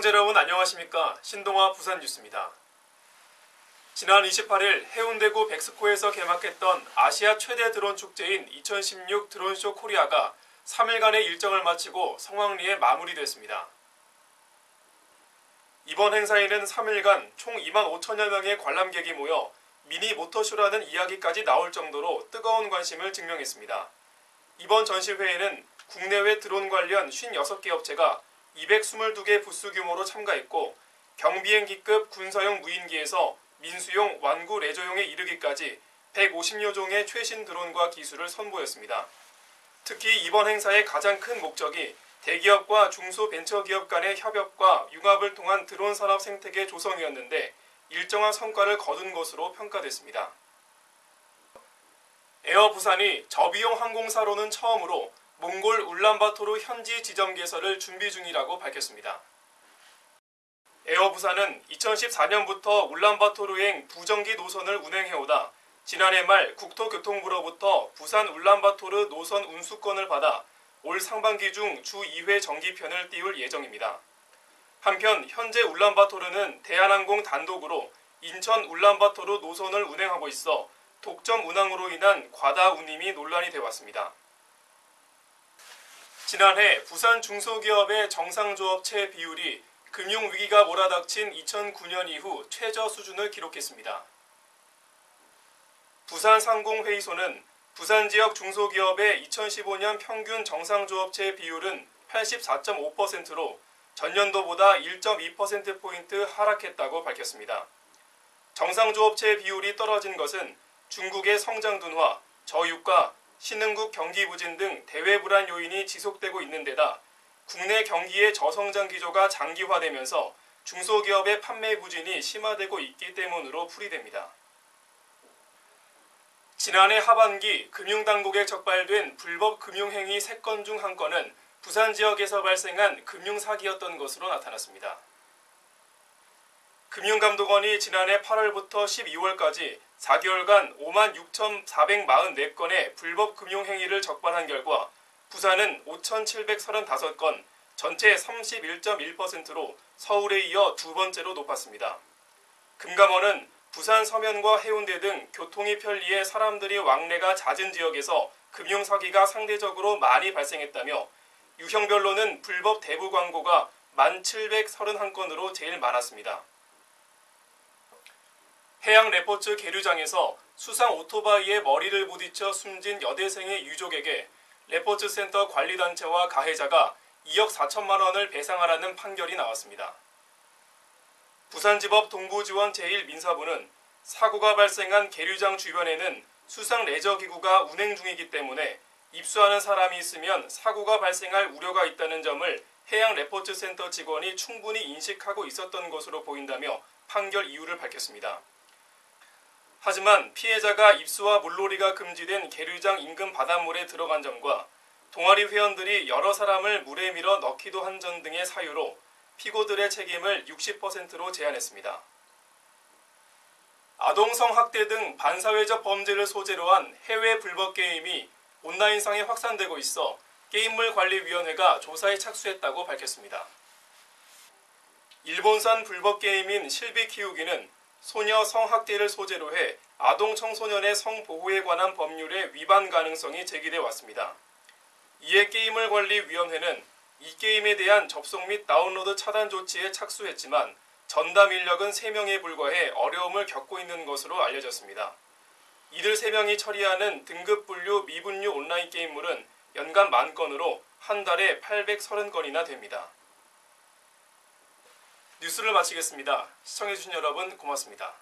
시청자 여러분 안녕하십니까. 신동아 부산뉴스입니다. 지난 28일 해운대구 백스코에서 개막했던 아시아 최대 드론 축제인 2016 드론쇼 코리아가 3일간의 일정을 마치고 성황리에 마무리됐습니다. 이번 행사에는 3일간 총 25,000여 명의 관람객이 모여 미니 모터쇼라는 이야기까지 나올 정도로 뜨거운 관심을 증명했습니다. 이번 전시회에는 국내외 드론 관련 56개 업체가 222개 부스 규모로 참가했고 경비행기급 군사용 무인기에서 민수용, 완구 레저용에 이르기까지 150여 종의 최신 드론과 기술을 선보였습니다. 특히 이번 행사의 가장 큰 목적이 대기업과 중소벤처기업 간의 협업과 융합을 통한 드론 산업 생태계 조성이었는데 일정한 성과를 거둔 것으로 평가됐습니다. 에어 부산이 저비용 항공사로는 처음으로 몽골 울란바토르 현지 지점 개설을 준비 중이라고 밝혔습니다. 에어 부산은 2014년부터 울란바토르행 부정기 노선을 운행해오다 지난해 말 국토교통부로부터 부산 울란바토르 노선 운수권을 받아 올 상반기 중 주 2회 정기편을 띄울 예정입니다. 한편 현재 울란바토르는 대한항공 단독으로 인천 울란바토르 노선을 운행하고 있어 독점 운항으로 인한 과다 운임이 논란이 되어 왔습니다. 지난해 부산 중소기업의 정상조업체 비율이 금융위기가 몰아닥친 2009년 이후 최저 수준을 기록했습니다. 부산상공회의소는 부산 지역 중소기업의 2015년 평균 정상조업체 비율은 84.5%로 전년도보다 1.2%포인트 하락했다고 밝혔습니다. 정상조업체 비율이 떨어진 것은 중국의 성장 둔화, 저유가, 신흥국 경기 부진 등 대외 불안 요인이 지속되고 있는 데다 국내 경기의 저성장 기조가 장기화되면서 중소기업의 판매 부진이 심화되고 있기 때문으로 풀이됩니다. 지난해 하반기 금융당국에 적발된 불법 금융행위 3건 중 1건은 부산 지역에서 발생한 금융사기였던 것으로 나타났습니다. 금융감독원이 지난해 8월부터 12월까지 4개월간 56,444건의 불법 금융행위를 적발한 결과 부산은 5,735건, 전체 31.1%로 서울에 이어 두 번째로 높았습니다. 금감원은 부산 서면과 해운대 등 교통이 편리해 사람들이 왕래가 잦은 지역에서 금융사기가 상대적으로 많이 발생했다며 유형별로는 불법 대부 광고가 1,731건으로 제일 많았습니다. 해양 레포츠 계류장에서 수상 오토바이에 머리를 부딪혀 숨진 여대생의 유족에게 레포츠 센터 관리단체와 가해자가 2억 4천만 원을 배상하라는 판결이 나왔습니다. 부산지법 동부지원 제1민사부는 사고가 발생한 계류장 주변에는 수상 레저기구가 운행 중이기 때문에 입수하는 사람이 있으면 사고가 발생할 우려가 있다는 점을 해양 레포츠 센터 직원이 충분히 인식하고 있었던 것으로 보인다며 판결 이유를 밝혔습니다. 하지만 피해자가 입수와 물놀이가 금지된 계류장 인근 바닷물에 들어간 점과 동아리 회원들이 여러 사람을 물에 밀어 넣기도 한 점 등의 사유로 피고들의 책임을 60%로 제한했습니다. 아동성 학대 등 반사회적 범죄를 소재로 한 해외 불법 게임이 온라인상에 확산되고 있어 게임물관리위원회가 조사에 착수했다고 밝혔습니다. 일본산 불법 게임인 실비 키우기는 소녀 성학대를 소재로 해 아동 청소년의 성보호에 관한 법률의 위반 가능성이 제기돼 왔습니다. 이에 게임물관리위원회는 이 게임에 대한 접속 및 다운로드 차단 조치에 착수했지만 전담 인력은 3명에 불과해 어려움을 겪고 있는 것으로 알려졌습니다. 이들 3명이 처리하는 등급 분류 미분류 온라인 게임물은 연간 10,000건으로 한 달에 830건이나 됩니다. 뉴스를 마치겠습니다. 시청해주신 여러분 고맙습니다.